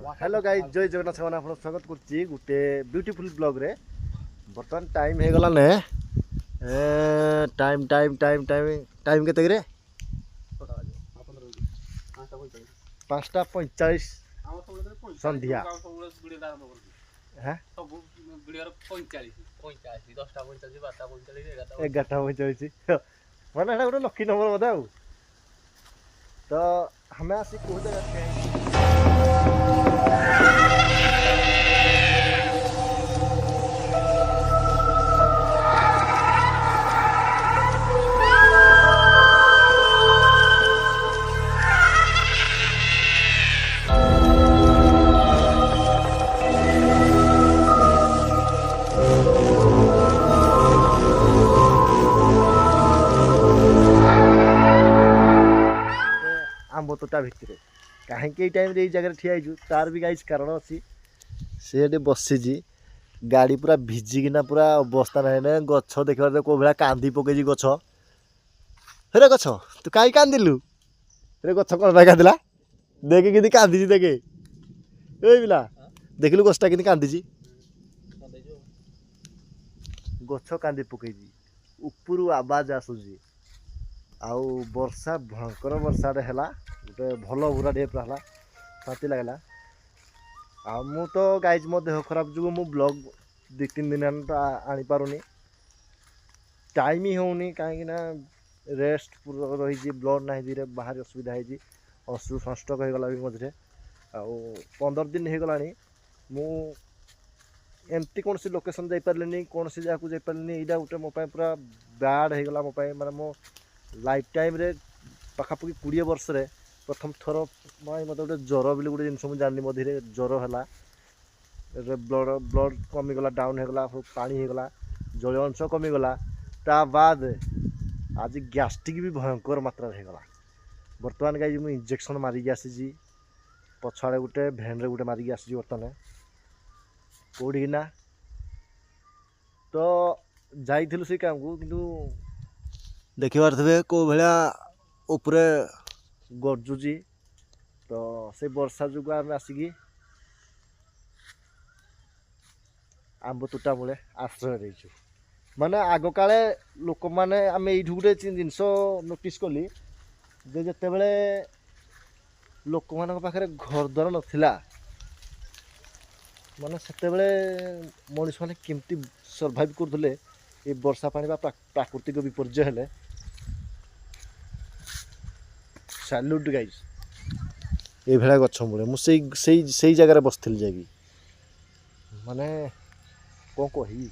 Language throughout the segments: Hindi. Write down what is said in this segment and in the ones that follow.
हेलो गाइस जय जगन्नाथ से आप स्वागत कर गोटे ब्यूटीफुल ब्लॉग रे बर्तमान टाइम हो गला ने time time time time time केते रे 5:45 संध्या हां 11:45 माने एटा गोटे लकी नंबर बोधा तो हमें आसी को आंब तोटा भितर कहीं टाइम जगह ठिया तार भी गाइज कारण अच्छी सी बसी गाड़ी पूरा भिजिकिना पूरा अवस्था ना गछ देखा कौ भाया कांदी पकई गछ हेरे गछ तू कहीं कांदिलु रे गछ कौन भाई कांदिला देखे कि कांदी देखे पिला देखिलु गछटा कि कांदी गछ कांदी पकई उपरू आवाज आसूजी आउ वर्षा भयंकर वर्षाटे है गोटे भल बुरा टे पूरा है शांति लगला आ मु तो गाइज मो देह खराब जो मु ब्लॉग 2-3 दिन आनी पारुनी टाइम ही होनी कहीं रेस्ट पूरा रही ब्लड ना धीरे बाहर असुविधा है अश्रु संस्टक हो गला भी मझे आउ 15 दिन हो गला मु एमती कौन सी लोकेशन जापारे कौन सी जगह जापारे यहाँ गोटे मो पूरा बैड हो गला मो माने मो लाइफ टाइम रे पाखापाखि 20 वर्ष रे प्रथम थर मत गोटे ज्वर बोली गोटे जिन मुझे जानी मधे ज्वर है ब्लड कमीगला डाउन होगला पानी होगला जल अंश कमीगला ता बाद आज गैस्ट्रिक भी भयंकर मात्रा होगला बर्तमान गाई मुझे इंजेक्शन मारिकी आसी पछाड़े गोटे भेन रे गोटे मारिकी आसी बर्तमान कौटी ना तो जाइलु से काम को किंतु देखी पारे कौ भाया उपरे गरजुची तो से वर्षा जुग आम आसिकी आंब तोटा मूले आश्रय देचु माने आग काले लोक मैंने आम ये गोटे जिनस नोटिस कली जिते बड़े लोक मान पाखे घर द्वार नाला माने सेते बड़े मनीष मैंने केमती सर्वाइव करते ये वर्षा पानी प्राकृतिक विपर्य हेले सैल्यूट गाइज ये भाया गछ मूले मुझे जगह बसती जाकि माने कौन कही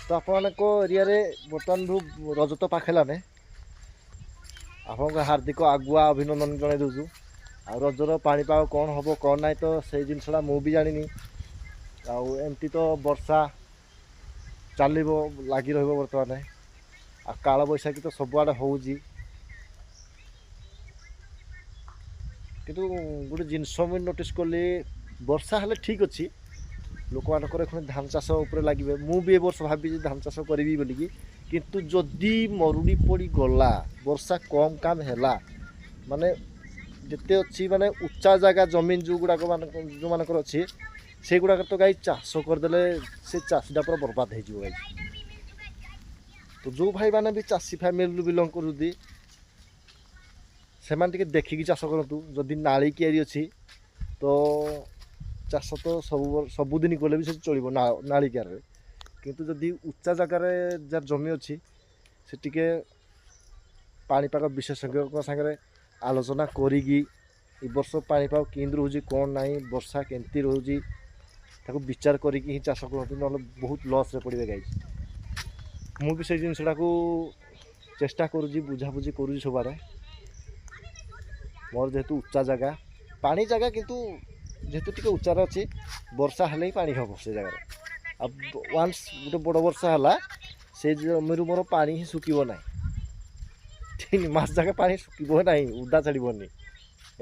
तो आपण एरिया बर्तमान रज तो पाखेलाने आप हार्दिक आगुआ अभिनंदन जन दूसु आ रजर पाणीपाग कौन हम कौन ना तो से जिनसा मुझे जानी आमती तो वर्षा चलो लगी बर्तमान आ काल बैशाखी तो सबुआड़े होजी किंतु गोटे जिनस मुझे नोटिस कली वर्षा हेल्ले ठीक अच्छी लोक मानकर धान चाष उपर लगे मुझे वर्ष भावी धान चाष करी बोलिकी किंतु जदि मरुड़ी पड़ी गला वर्षा कम काम है माने जिते अच्छी माने उच्चा जगह जमीन जो गुड़ाक जो मानकर अच्छी से गुड़ाक तो गाई चाष करदे से चाषीटा पूरा बर्बाद हो गाई तो जो भाई मैंने भी चाषी फैमिली बिलंग करुँगी से देखिकी चाष करूँ जदि नाली कियारी अच्छी तो चाष तो सबुदिन कले भी चलो नाली कियार किंतु जदि उच्चा जगार जार जमी अच्छी से टिके पाणीपाग विशेषज्ञ सागर आलोचना करी वर्ष पाणीपाग केन्द्र रोज कौन ना वर्षा केमती रोजी विचार करी चाष करते ना बहुत लस पड़े गाई मुझे से जिनसा को चेष्टा करुँच बुझाबुझी करुँच सबुआड़े मोर जेहेतु उच्चा जगह पानी जगह किंतु जेहेतु टी उच्चार अच्छी वर्षा हेल्ले ही पानी हम से जगह अब वन्स गोटे बड़ वर्षा है से जमी मोर पानी ही सुखो ना 3 मास जगह पानी सुखो ना उदा छाड़बनी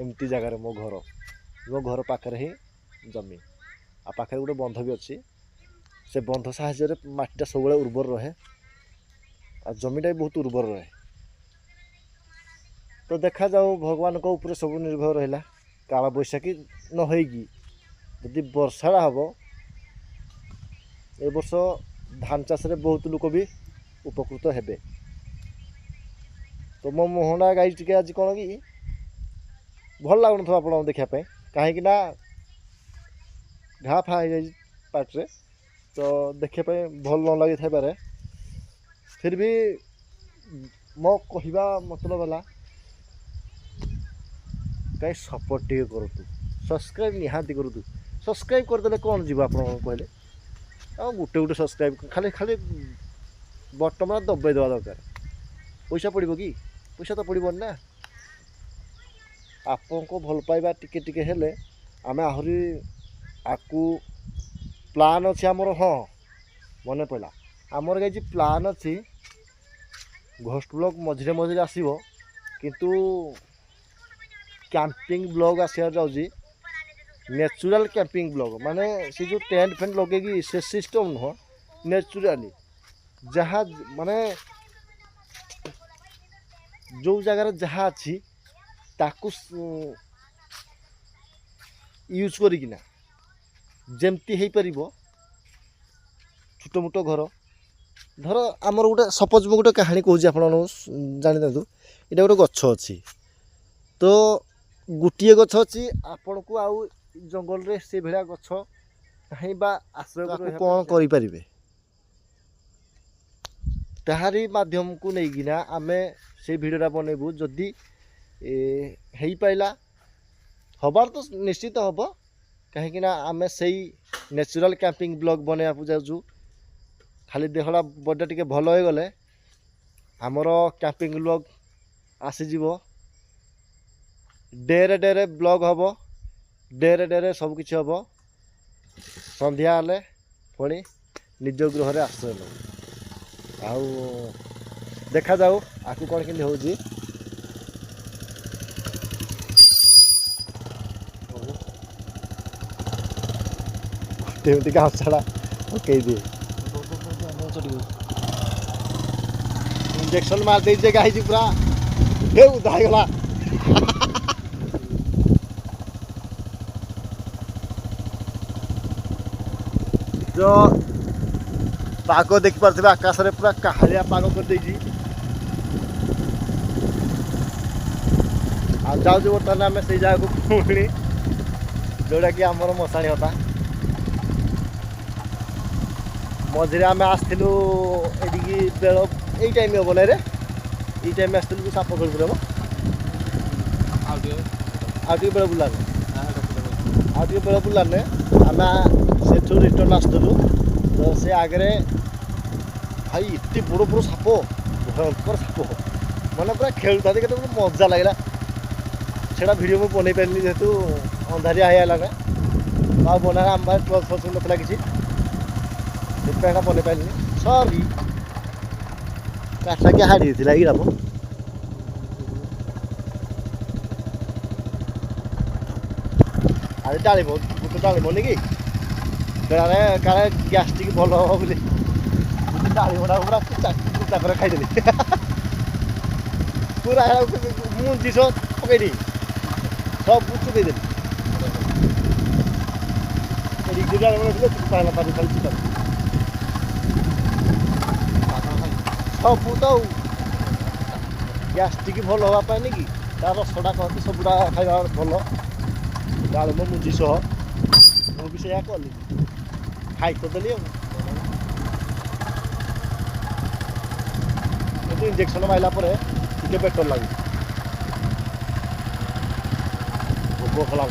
एमती जगार मो घर पाखे ही जमी आ पाखे गोटे बंध भी अच्छी से बंध साहाय्य माटीटा सब उर्वर रहे आ जमीटा भी बहुत उर्वर रहे तो देखा जाऊ भगवान को ऊपर सब निर्भर रहा କାଳ ବୈଶାଖୀ ନ ହେଇକି ଯଦି ବର୍ଷାଟା ହେବ ଏ ବର୍ଷ ଧାନ ଚାଷରେ ବହୁତ ଲୋକ ବି ଉପକୃତ ହେବେ। ତ ମୋ ମୋହନା ଗାଈ ଟିକେ ଆଜି କ'ଣ କି ଭଲ ଲାଗୁନଥିବ ଆପଣଙ୍କୁ ଦେଖିବା ପାଇଁ, କାହିଁକି ନା ଘା ଫା ହେଇଯାଇଛି ପାଟିରେ, ତ ଦେଖିବା ପାଇଁ ଭଲ ନ ଲାଗିଥାଇପାରେ। ଫିର୍ ବି ମୋ କହିବା ମତଲବ ହେଲା ଗାଈ ସପୋର୍ଟ ଟିକେ କରନ୍ତୁ, ସବସ୍କ୍ରାଇବ୍ ନିହାତି କରନ୍ତୁ। ସବସ୍କ୍ରାଇବ୍ କରିଦେଲେ କ'ଣ ଯିବ ଆପଣ କହିଲେ? ଆଉ ଗୋଟେ ସବସ୍କ୍ରାଇବ୍ ଖାଲି ଖାଲି ବଟମ୍ଟା ଦବାଇ ଦେବା ଦରକାର। ପଇସା ପଡ଼ିବ କି? ପଇସା ତ ପଡ଼ିବନି ନା। ଆପଣଙ୍କ ଭଲ ପାଇବା ଟିକେ ଟିକେ ହେଲେ ଆମେ ଆହୁରି ଆକୁ ପ୍ଲାନ୍ ଅଛି ଆମର। ହଁ ମନେ ପଡ଼ିଲା, ଆମର କିଛି ପ୍ଲାନ୍ ଅଛି। ଘୋଷ୍ଟ ବ୍ଲଗ୍ ମଝିରେ ମଝିରେ ଆସିବ, କିନ୍ତୁ କ୍ୟାମ୍ପିଂ ବ୍ଲଗ୍ ଆସିବାକୁ ଯାଉଛି। ନ୍ୟାଚୁରାଲ୍ କ୍ୟାମ୍ପିଂ ବ୍ଲଗ୍ ମାନେ ସେ ଯେଉଁ ଟେଣ୍ଟ ଫେଣ୍ଟ ଲଗେଇକି ସେ ସିଷ୍ଟମ୍ ନୁହଁ, ନ୍ୟାଚୁରାଲି ଯାହା ମାନେ ଯେଉଁ ଜାଗାରେ ଯାହା ଅଛି ତାକୁ ୟୁଜ୍ କରିକିନା ଯେମିତି ହେଇପାରିବ। ଛୋଟ ମୋଟ ଘର ଧର ଆମର ଗୋଟେ ସପୋଜ୍ ମୁଁ ଗୋଟେ କାହାଣୀ କହୁଛି ଆପଣମାନଙ୍କୁ ଜାଣିଦିଅନ୍ତୁ। ଏଇଟା ଗୋଟେ ଗଛ ଅଛି, ତ ଗୋଟିଏ ଗଛ ଅଛି, ଆପଣଙ୍କୁ ଆଉ ଜଙ୍ଗଲରେ ସେଭଳିଆ ଗଛ କାହିଁ ବା ଆଶ୍ରୟ କ'ଣ କରିପାରିବେ? ତାହାରି ମାଧ୍ୟମକୁ ନେଇକିନା ଆମେ ସେଇ ଭିଡ଼ିଓଟା ବନେଇବୁ। ଯଦି ହେଇପାରିଲା, ହବାର ତ ନିଶ୍ଚିତ ହେବ, କାହିଁକିନା ଆମେ ସେଇ ନ୍ୟାଚୁରାଲ୍ କ୍ୟାମ୍ପିଂ ବ୍ଲଗ୍ ବନେଇବାକୁ ଯାଉଛୁ। ଖାଲି ଦେହଟା ବଡ଼ିଟା ଟିକେ ଭଲ ହେଇଗଲେ ଆମର କ୍ୟାମ୍ପିଂ ବ୍ଲଗ୍ ଆସିଯିବ। ଡେରେ ବ୍ଲଗ୍ ହେବ, ଡେରେ ସବୁକିଛି ହେବ। ସନ୍ଧ୍ୟା ହେଲେ ପୁଣି ନିଜ ଗୃହରେ ଆଶ୍ରୟ ନେବୁ। ଆଉ ଦେଖାଯାଉ ଆକୁ କ'ଣ କେମିତି ହେଉଛି। ଏମିତି ଗାମଛାଟା ପକେଇଦିଏ। ଇଞ୍ଜେକ୍ସନ୍ ମାରିଦେଇଛି ଗାଈଛି ପୁରା ଉଦା ହେଇଗଲା। ତ ପାଗ ଦେଖିପାରୁଥିବେ, ଆକାଶରେ ପୁରା କାହାଳିଆ ପାଗ କରିଦେଇଛି। ଆଉ ଯାଉଛୁ ବର୍ତ୍ତମାନ ଆମେ ସେଇ ଜାଗାକୁ ପୁଣି, ଯେଉଁଟାକି ଆମର ମଶାଣି ହତା। ମଝିରେ ଆମେ ଆସିଥିଲୁ ଏଠିକି ବେଳ ଏଇ ଟାଇମ୍ ହେବ ନାଇଁ ରେ, ଏଇ ଟାଇମ୍ ଆସିଥିଲୁ ସାପ ଖେଳୁଥିଲେ। ଆଉ ଟିକେ ବେଳ ବୁଲାନେ ଆମେ ସେଠୁ ରିଟର୍ନ ଆସୁଥିଲୁ। ତ ସେ ଆଗରେ ଭାଇ ଏତେ ବଡ଼ ବଡ଼ ସାପ, ଭୟଙ୍କର ସାପ, ମାନେ ପୁରା ଖେଳୁଥାନ୍ତି। କେତେ ମଜା ଲାଗିଲା। ସେଇଟା ଭିଡ଼ିଓ ମୁଁ ବନେଇ ପାରିଲିନି, ଯେହେତୁ ଅନ୍ଧାରିଆ ହେଇଗଲା ନା, ଆଉ ବନାରେ ଆମ ପାଖରେ ଟର୍ଚ୍ଚ ଫର୍ଚ୍ଚ ନଥିଲା କିଛି, ସେଥିପାଇଁ ଏଇଟା ବନେଇ ପାରିଲିନି। ସରି, କାଠଟା କିଏ ହାଡ଼ି ଦେଇଥିଲା ଏଇଟା ମୁଁ। ଆଜି ଡାଳିବ ଗୋଟେ ଡାଳିବନି କି ବେଳାରେ କାଳେ ଗ୍ୟାଷ୍ଟ୍ରିକ୍ ଭଲ ହେବ ବୋଲି ଡାଳିବଟା ପୁରା କୁଟା করে ଖାଇଦେଲି। ପୁରା ମୁଁ ଜିନିଷ ପକେଇଲି, ସବୁ ଚୁକେଇଦେଲି। ସବୁ ତ ଗ୍ୟାଷ୍ଟ୍ରିକ୍ ଭଲ ହେବା ପାଇଁ ନି କି ତା ରସଟା କହନ୍ତି, ସବୁଟା ଖାଇବା ଭଲ। ଡାଳିମ୍ବ ମୁଞ୍ଜି ସହ ମୁଁ ବି ସେଇଆ କଲି, ଖାଇ ତ ଦେଲି। ଆଉ କିନ୍ତୁ ଇଞ୍ଜେକ୍ସନ୍ ମାରିଲା ପରେ ଟିକେ ବେଟର୍ ଲାଗୁଛି। ଭୋକ କଲା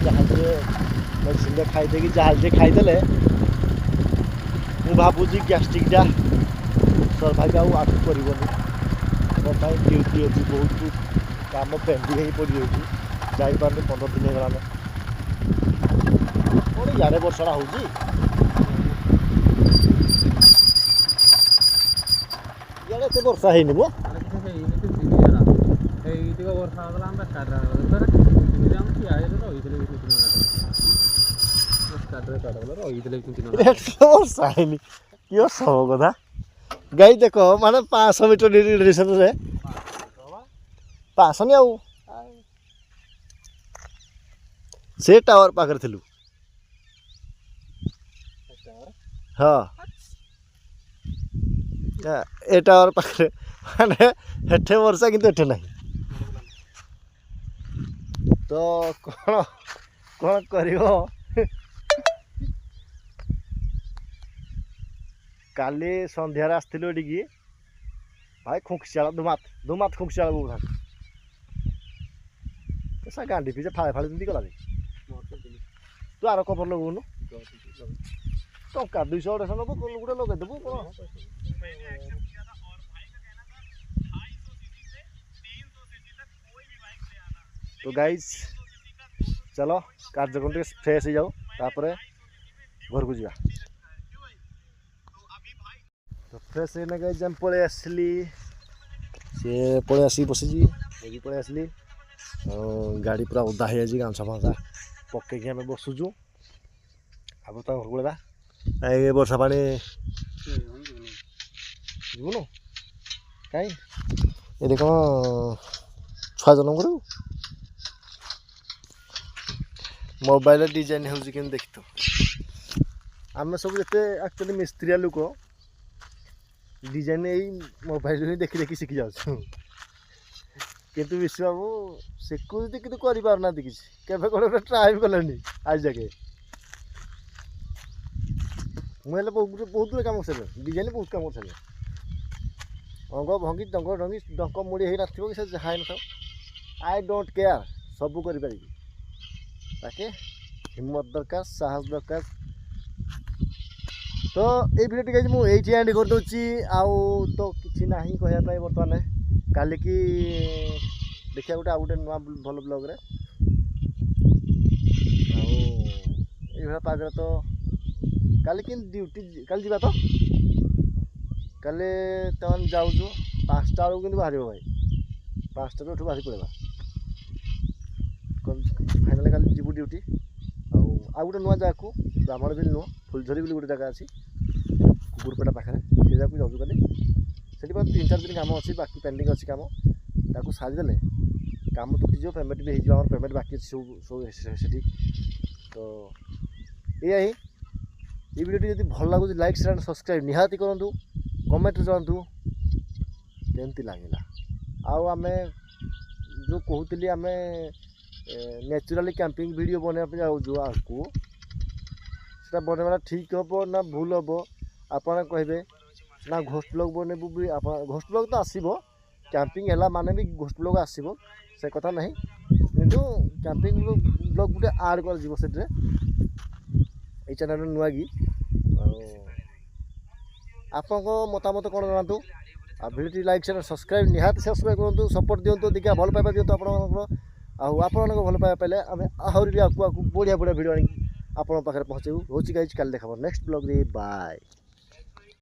ଜାହାଜରେ ମେଡ଼ିସିନ୍ଟା ଖାଇଦେଇକି ଜାହାଜରେ ଖାଇଦେଲେ ମୁଁ ଭାବୁଛି ଗ୍ୟାଷ୍ଟ୍ରିକ୍ଟା ସର୍ଭାଇଭ୍ ଆଉ ଆଗକୁ କରିବନି। ମୋ ପାଇଁ ଡ୍ୟୁଟି ଅଛି, ବହୁତ କାମ ପେଣ୍ଡିଂ ହେଇକି ପଡ଼ିଯାଉଛି, ଯାଇପାରୁନି। 15 ଦିନ ହେଇଗଲାଣି। କ'ଣ ଇଆଡ଼େ ବର୍ଷାଟା ହେଉଛି? ଇଆଡ଼େ ଏତେ ବର୍ଷା ହେଇନି ମ। ବର୍ଷା ହେଇନି କି ଅସମ କଥା। ଗାଈ ଦେଖ ମାନେ 500 ମିଟର ଡିଷ୍ଟାନ୍ସରେ ପାସନି ଆଉ ସେ ଟାୱାର ପାଖରେ ଥିଲୁ ହଁ ଏ ଟାୱାର ପାଖରେ ମାନେ ହେଠେ ବର୍ଷା କିନ୍ତୁ ଏଠେ ନାହିଁ ତ କ'ଣ କରିବ କାଲି ସନ୍ଧ୍ୟାରେ ଆସିଥିଲୁ ଏଠିକି ଭାଇ ଖୁଙ୍କିଶାଳ ଧୁମାତ ଖୁଙ୍କିଶାଳ ବୋଉଥାନ୍ତି ସା ଗାଣ୍ଡି ପିଛେ ଫାଳେ ଫାଳେ ଯେମିତି ଗଲା ତୁ ଆର କଭର ଲଗଉନୁ ଟଙ୍କା 200 ନେବୁ ଗୋଟେ ଲଗେଇଦେବୁ କ'ଣ तो गाइज चलो कार्यक्रम टे फ्रेश हो जाओ तापर घर को जा तो फ्रेश होने गाइज हम पलि आसली सी पलि आसिक बसी पलि आसली गाड़ी पूरा ओदा हो जाए गामछा फामछा पकईकि आम बसुचु अब तो घर को ये वर्षा पानी जीवनु कहीं ये कौन छुआ जन्म करू मोबाइल डिजाइन हो देख तो आम सब जिते एक्चुअली मिस्त्रिया लोक डिजाइन यही मोबाइल ही देखी देखी शिखी जाऊँ किंतु विश्व बाबू शिखुती कि करना किसी केवे कौन ट्राए भी कले आज जाके मुझे बहुत दूर कम कर डिजाइन बहुत कम कर अंग भंगी डंग ढंगी डंक मुड़ी हो नाथ कि जहाँ न आई डोंट केयर सबू कर ताके हिम्मत दरकार साहस दरकार तो ये भिडियो टी मुझे एंड कर दूसरी आउ तो किसी ना कहवाई बर्तमान काली की देखिए गोटे आउ गए नुआ भल ब्लॉग रे आउ पागे तो काली कि ड्यूटी काली जा तो काली तमान जाऊँ 5टा बेलू कि बाहर भाई 5टा उठ बाहरी पड़ेगा फाइनाल काली जीवु ड्यूटी आउ गोटे नुआ जगह को ब्राह्मण बिल नुह फुलझरी गोटे जगह अच्छी कुकुरपेटा पाखे से जगह जाऊँ काली से 3-4 दिन कम अच्छी बाकी पेंडिंग अच्छी कम ताकू सारीदे कम तुटिज पेमेंट भी हो पेमेंट बाकी अच्छी सब तो ये वीडियो जब भल लगुच लाइक शेयर एंड सब्सक्राइब निहाती करूँ कमेंट जानतु केमती लगे आम जो कहते आम नेचुराली कैंपिंग वीडियो बनवाई जाऊँ आगू से बनवा ठीक हम ना भूल हम आपड़ कहे ना घोस्ट ब्लॉग बनबू भी घोस्ट ब्लॉग तो आसो कैंपिंग है माने भी घोस्ट ब्लॉग आसो से कथा ना किंतु कैंपिंग ब्लॉग गोटे आड कर चैनल नुआ कि आप मतामत कौन जानतु आ भिडियो लाइक शेयर सब्सक्राइब निहाती सब्सक्राइब करूँ सपोर्ट दिंतु देखिए भल पाइबा दिंतु आप पाइबा पाइले आम आहरी भी आपको बढ़िया बढ़िया भिडियो आनी आप पाखे पहुँचू रोची गाइज काली देखा नेक्स्ट ब्लॉग रे बाय।